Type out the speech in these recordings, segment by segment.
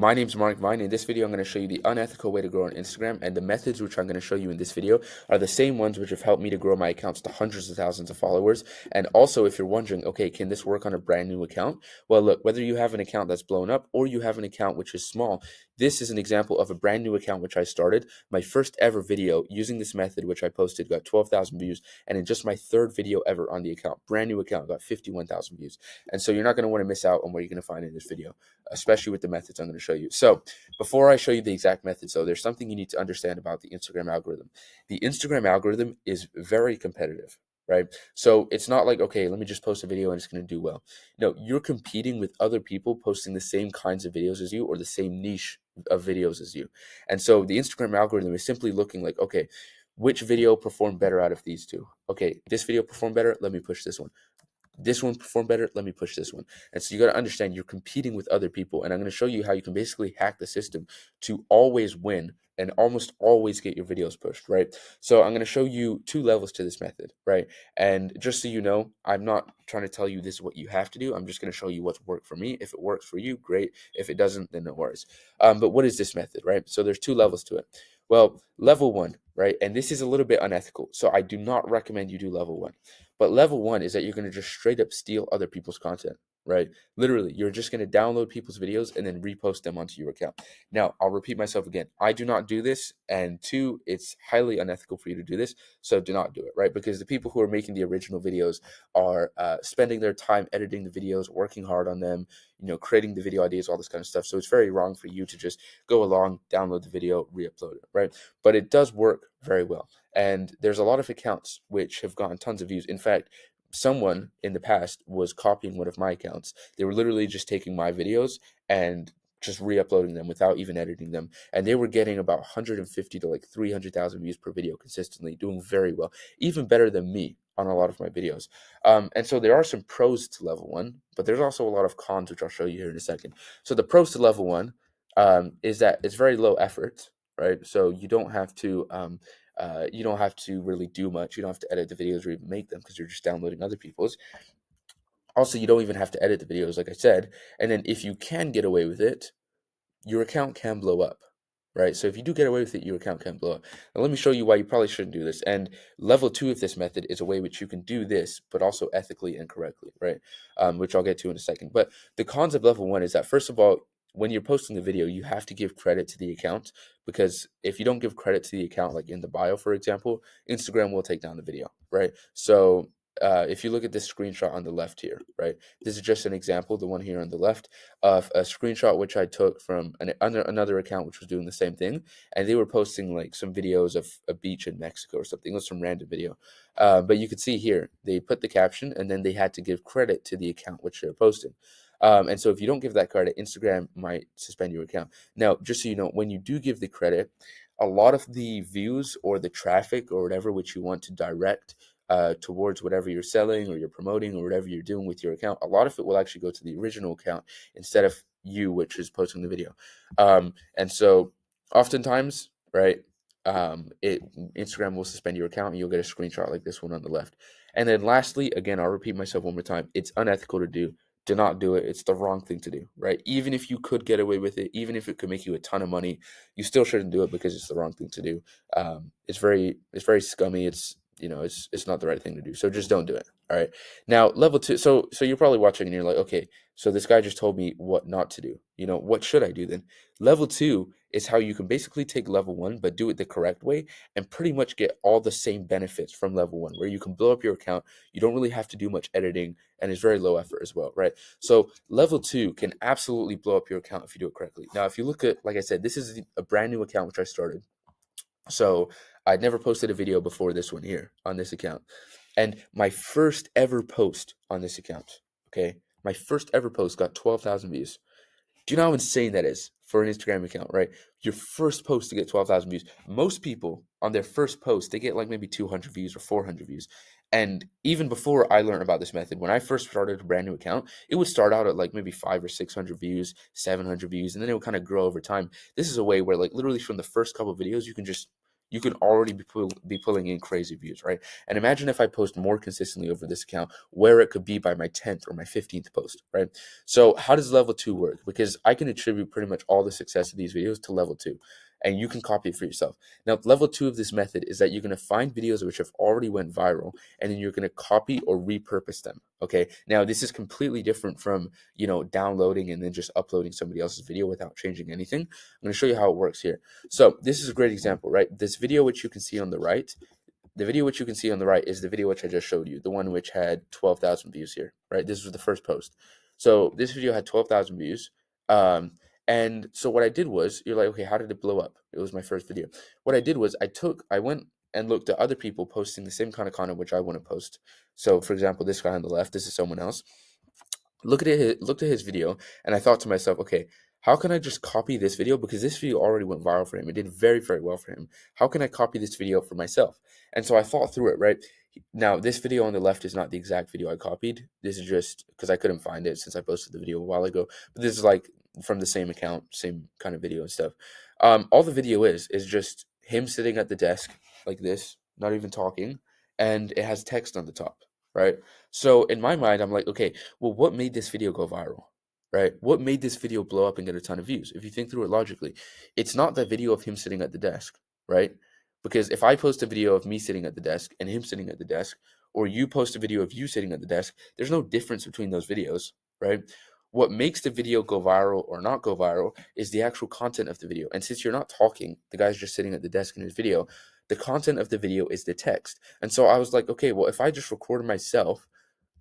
My name's Mark Vine. In this video, I'm going to show you the unethical way to grow on Instagram, and the methods which I'm going to show you in this video are the same ones which have helped me to grow my accounts to hundreds of thousands of followers. And also, if you're wondering, okay, can this work on a brand new account? Well, look, whether you have an account that's blown up or you have an account which is small, this is an example of a brand new account which I started. My first ever video using this method, which I posted, got 12,000 views, and in just my third video ever on the account, brand new account, got 51,000 views. And so you're not going to want to miss out on what you're going to find in this video, especially with the methods I'm going to show you. So before I show you the exact methods, though, there's something you need to understand about the Instagram algorithm. The Instagram algorithm is very competitive, right? So it's not like, okay, let me just post a video and it's going to do well. No, you're competing with other people posting the same kinds of videos as you or the same niche of videos as you. And so the Instagram algorithm is simply looking like, okay, which video performed better out of these two? Okay, this video performed better. Let me push this one. This one performed better. Let me push this one. And so you got to understand you're competing with other people. And I'm going to show you how you can basically hack the system to always win and almost always get your videos pushed, right? So I'm going to show you two levels to this method, right? And just so you know, I'm not trying to tell you this is what you have to do. I'm just going to show you what's worked for me. If it works for you, great. If it doesn't, then no worries. But what is this method, right? So there's two levels to it. Well, level one, right? And this is a little bit unethical. So I do not recommend you do level one. But level one is that you're going to just straight up steal other people's content, right? Literally, you're just going to download people's videos and then repost them onto your account. Now, I'll repeat myself again. I do not do this. And two, it's highly unethical for you to do this. So do not do it, right? Because the people who are making the original videos are spending their time editing the videos, working hard on them, creating the video ideas, all this kind of stuff. So it's very wrong for you to just go along, download the video, re-upload it, right? But it does work very well. And there's a lot of accounts which have gotten tons of views. In fact, someone in the past was copying one of my accounts. They were literally just taking my videos and just re-uploading them without even editing them. And they were getting about 150 to like 300,000 views per video consistently, doing very well, even better than me on a lot of my videos. And so there are some pros to level one, but there's also a lot of cons, which I'll show you here in a second. So the pros to level one is that it's very low effort, right? So you don't have to really do much. You don't have to edit the videos or even make them because you're just downloading other people's. Also, you don't even have to edit the videos, like I said. And then if you can get away with it, your account can blow up, right? So if you do get away with it, your account can blow up. Now, let me show you why you probably shouldn't do this. And level two of this method is a way which you can do this, but also ethically and correctly, right? Which I'll get to in a second. But the cons of level one is that, first of all, when you're posting the video, you have to give credit to the account, because if you don't give credit to the account, like in the bio, for example, Instagram will take down the video, right? So if you look at this screenshot on the left here, right, this is just an example, the one here on the left, of a screenshot which I took from another account which was doing the same thing, and they were posting like some videos of a beach in Mexico or something. It was some random video, but you could see here they put the caption and then they had to give credit to the account which they're posting. And so if you don't give that credit, Instagram might suspend your account. Now, just so you know, when you do give the credit, a lot of the views or the traffic or whatever which you want to direct towards whatever you're selling or you're promoting or whatever you're doing with your account, a lot of it will actually go to the original account instead of you, which is posting the video. And so oftentimes, right, Instagram will suspend your account and you'll get a screenshot like this one on the left. And then lastly, again, I'll repeat myself one more time. It's unethical to do. Do not do it. It's the wrong thing to do, right? Even if you could get away with it, even if it could make you a ton of money, you still shouldn't do it because it's the wrong thing to do. It's very scummy. It's not the right thing to do. So just don't do it. All right. Now, level two. So you're probably watching and you're like, okay, so this guy just told me what not to do. What should I do then? Level two is how you can basically take level one, but do it the correct way and pretty much get all the same benefits from level one, where you can blow up your account. You don't really have to do much editing, and it's very low effort as well, right? So level two can absolutely blow up your account if you do it correctly. Now, if you look at, like I said, this is a brand new account which I started. So I'd never posted a video before this one here on this account. And my first ever post on this account, okay, my first ever post got 12,000 views. Do you know how insane that is for an Instagram account, right? Your first post to get 12,000 views. Most people on their first post, they get like maybe 200 views or 400 views. And even before I learned about this method, when I first started a brand new account, it would start out at like maybe 500 or 600 views, 700 views, and then it would kind of grow over time. This is a way where like literally from the first couple of videos, you can just you can already be pulling in crazy views, right? And imagine if I post more consistently over this account, where it could be by my 10th or my 15th post, right? So how does level 2 work? Because I can attribute pretty much all the success of these videos to level 2, and you can copy it for yourself. Now, level 2 of this method is that you're going to find videos which have already went viral, and then you're going to copy or repurpose them. Okay. Now, this is completely different from, downloading and then just uploading somebody else's video without changing anything. I'm going to show you how it works here. So this is a great example, right? This video, which you can see on the right, the video which you can see on the right is the video which I just showed you, the one which had 12,000 views here, right? This was the first post. So this video had 12,000 views. Um, and so what I did was, you're like, okay, how did it blow up? It was my first video. What I did was I went and looked at other people posting the same kind of content which I want to post. So for example, this guy on the left, this is someone else. Looked at his video, and I thought to myself, okay, how can I just copy this video, because this video already went viral for him. It did very, very well for him. How can I copy this video for myself? And so I thought through it, right? Now, this video on the left is not the exact video I copied. This is just because I couldn't find it since I posted the video a while ago. But this is like from the same account, same kind of video and stuff. All the video is just him sitting at the desk like this, not even talking, and it has text on the top, right? So in my mind, I'm like, okay, well, what made this video go viral, right? What made this video blow up and get a ton of views? If you think through it logically, it's not that video of him sitting at the desk, right? Because if I post a video of me sitting at the desk and him sitting at the desk, or you post a video of you sitting at the desk, there's no difference between those videos, right? What makes the video go viral or not go viral is the actual content of the video. And since you're not talking, the guy's just sitting at the desk in his video, the content of the video is the text. And so I was like, okay, well, if I just recorded myself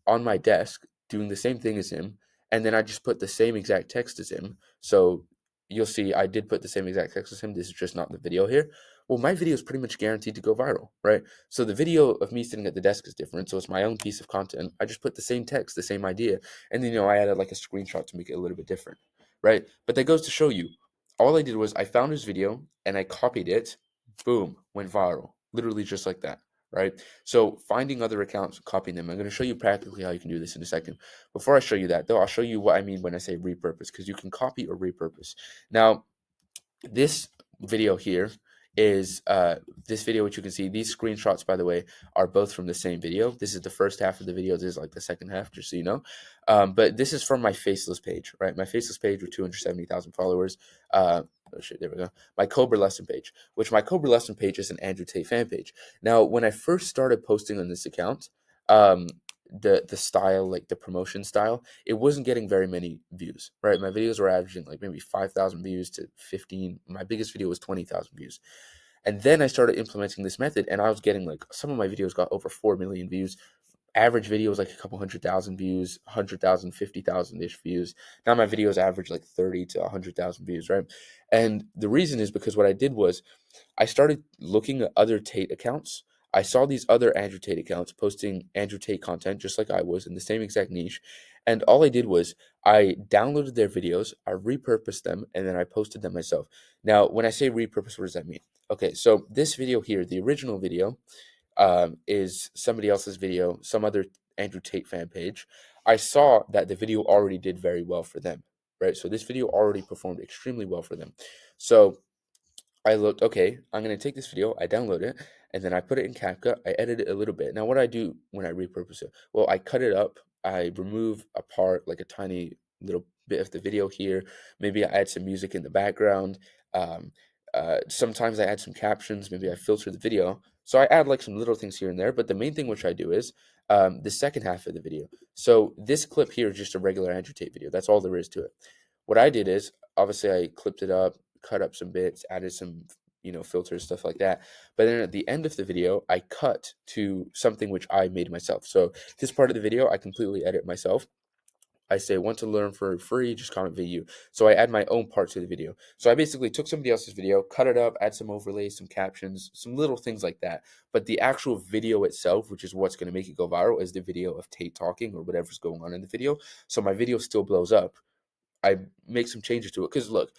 on my desk doing the same thing as him, and then I just put the same exact text as him. So you'll see I did put the same exact text as him. This is just not the video here. Well, my video is pretty much guaranteed to go viral, right? So the video of me sitting at the desk is different. So it's my own piece of content. I just put the same text, the same idea, and then I added like a screenshot to make it a little bit different, right? But that goes to show you, all I did was I found his video and I copied it. Boom, went viral, literally just like that, right? So finding other accounts, copying them. I'm going to show you practically how you can do this in a second. Before I show you that, though, I'll show you what I mean when I say repurpose, because you can copy or repurpose. Now, this video here is this video, which you can see. These screenshots, by the way, are both from the same video. This is the first half of the video. This is like the second half, just so you know. But this is from my faceless page, right? My faceless page with 270,000 followers. Oh shit, there we go. My Cobra lesson page, which my Cobra lesson page is an Andrew Tate fan page. Now, when I first started posting on this account, the style, like the promotion style, it wasn't getting very many views, right? My videos were averaging like maybe 5,000 views to 15. My biggest video was 20,000 views. And then I started implementing this method, and I was getting like, some of my videos got over 4 million views. Average video was like a couple 100,000 views, 100,000, 50,000 ish views. Now my videos average like 30 to 100,000 views, right? And the reason is because what I did was I started looking at other Tate accounts. I saw these other Andrew Tate accounts posting Andrew Tate content just like I was in the same exact niche. And all I did was I downloaded their videos, I repurposed them, and then I posted them myself. Now, when I say repurpose, what does that mean? Okay, so this video here, the original video, is somebody else's video, some other Andrew Tate fan page. I saw that the video already did very well for them, right? So this video already performed extremely well for them. So I looked, okay, I'm going to take this video, I download it, and then I put it in CapCut, I edit it a little bit. Now, what do I do when I repurpose it? Well, I cut it up, I remove a part, like a tiny little bit of the video here. Maybe I add some music in the background. Um, Sometimes I add some captions, maybe I filter the video. So I add like some little things here and there, but the main thing which I do is the second half of the video. So this clip here is just a regular Andrew Tate video. That's all there is to it. What I did is, obviously I clipped it up, cut up some bits, added some, filters, stuff like that. But then at the end of the video, I cut to something which I made myself. So this part of the video, I completely edit myself. I say, want to learn for free, just comment VU. So I add my own part to the video. So I basically took somebody else's video, cut it up, add some overlays, some captions, some little things like that. But the actual video itself, which is what's going to make it go viral, is the video of Tate talking or whatever's going on in the video. So my video still blows up. I make some changes to it. Because look,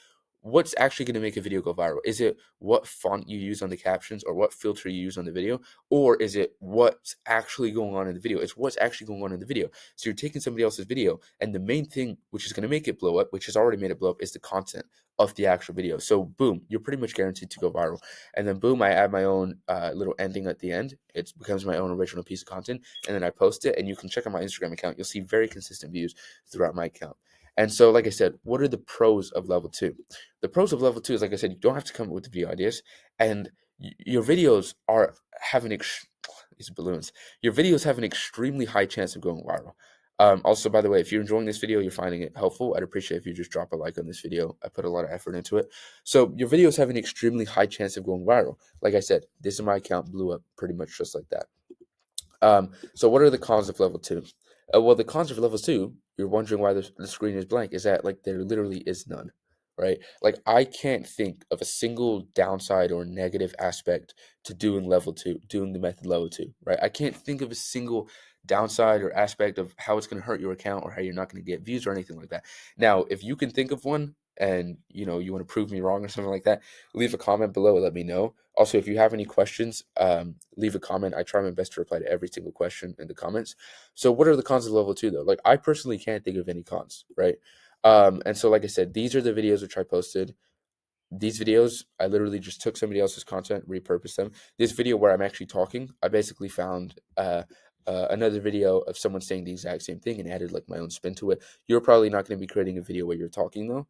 what's actually going to make a video go viral? Is it what font you use on the captions or what filter you use on the video? Or is it what's actually going on in the video? It's what's actually going on in the video. So you're taking somebody else's video, and the main thing which is going to make it blow up, which has already made it blow up, is the content of the actual video. So boom, you're pretty much guaranteed to go viral. And then boom, I add my own little ending at the end. It becomes my own original piece of content, and then I post it, and you can check out my Instagram account. You'll see very consistent views throughout my account. And so, like I said, what are the pros of level 2? The pros of level 2 is, like I said, you don't have to come up with the video ideas, and your videos are having these balloons. Your videos have an extremely high chance of going viral. Also, by the way, if you're enjoying this video, you're finding it helpful, I'd appreciate if you just drop a like on this video. I put a lot of effort into it. So your videos have an extremely high chance of going viral. Like I said, this is my account blew up pretty much just like that. So what are the cons of level 2? Well, the cons of level 2, you're wondering why the screen is blank, is that like there literally is none, right? Like I can't think of a single downside or negative aspect to doing level 2, doing the method level 2, right? I can't think of a single downside or aspect of how it's going to hurt your account or how you're not going to get views or anything like that. Now, if you can think of one and you want to prove me wrong or something like that, leave a comment below and let me know. Also, if you have any questions, leave a comment. I try my best to reply to every single question in the comments. So what are the cons of level 2 though? Like I personally can't think of any cons, right? And so like I said, these are the videos which I posted. These videos, I literally just took somebody else's content, repurposed them. This video where I'm actually talking, I basically found another video of someone saying the exact same thing and added like my own spin to it. You're probably not going to be creating a video where you're talking though,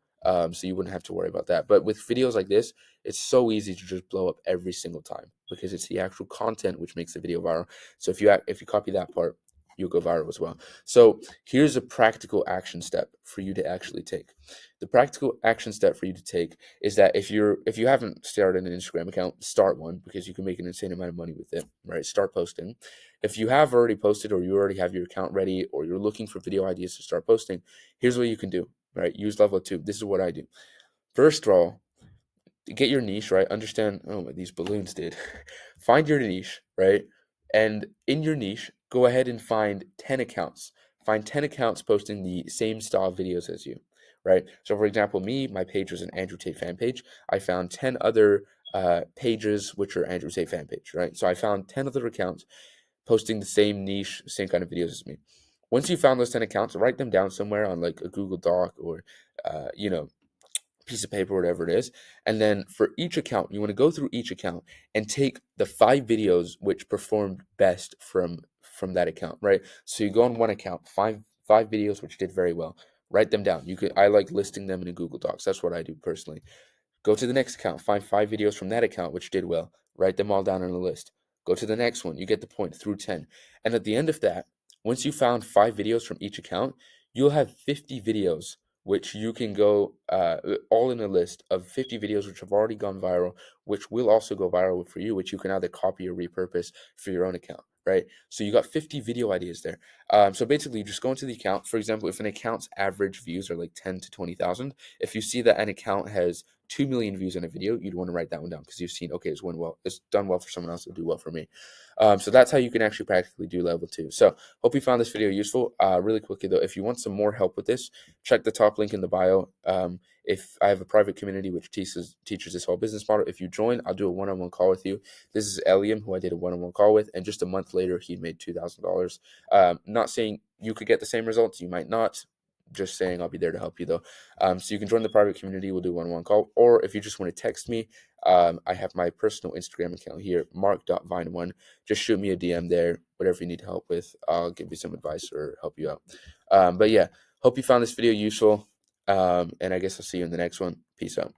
so you wouldn't have to worry about that. But with videos like this, it's so easy to just blow up every single time because it's the actual content which makes the video viral. So if you copy that part, you'll go viral as well. So here's a practical action step for you to actually take. The practical action step for you to take is that if you haven't started an Instagram account, start one because you can make an insane amount of money with it, right? Start posting. If you have already posted or you already have your account ready or you're looking for video ideas to start posting, here's what you can do, right? Use level 2. This is what I do. First of all, get your niche, right? Understand, oh, what these balloons did. Find your niche, right? And in your niche, go ahead and find 10 accounts. Find 10 accounts posting the same style videos as you, right? So, for example, my page was an Andrew Tate fan page. I found 10 other pages which are Andrew Tate fan page, right? So I found 10 other accounts posting the same niche, same kind of videos as me. Once you found those 10 accounts, write them down somewhere on like a Google Doc or, you know, piece of paper, whatever it is. And then for each account, you want to go through each account and take the 5 videos which performed best from that account, right? So you go on one account, five videos which did very well. Write them down. I like listing them in a Google Docs. That's what I do personally. Go to the next account, find 5 videos from that account which did well. Write them all down on a list. Go to the next one. You get the point through 10. And at the end of that, once you found 5 videos from each account, you'll have 50 videos which you can go all in a list of 50 videos which have already gone viral, which will also go viral for you, which you can either copy or repurpose for your own account, right? So you got 50 video ideas there. So basically, you just go into the account. For example, if an account's average views are like 10 to 20,000, if you see that an account has 2 million views on a video, you'd want to write that one down because you've seen, okay, it's done well for someone else, it'll do well for me. So that's how you can actually practically do level 2. So hope you found this video useful. Really quickly though, if you want some more help with this, check the top link in the bio. If I have a private community which teaches this whole business model, if you join, I'll do a one-on-one call with you. This is Eliam, who I did a one-on-one call with, and just a month later, he made $2,000. Not saying you could get the same results, you might not. Just saying I'll be there to help you though. So you can join the private community. We'll do one-on-one call. Or if you just want to text me, I have my personal Instagram account here, mark.vine1. Just shoot me a DM there. Whatever you need help with, I'll give you some advice or help you out. But yeah, hope you found this video useful. And I guess I'll see you in the next one. Peace out.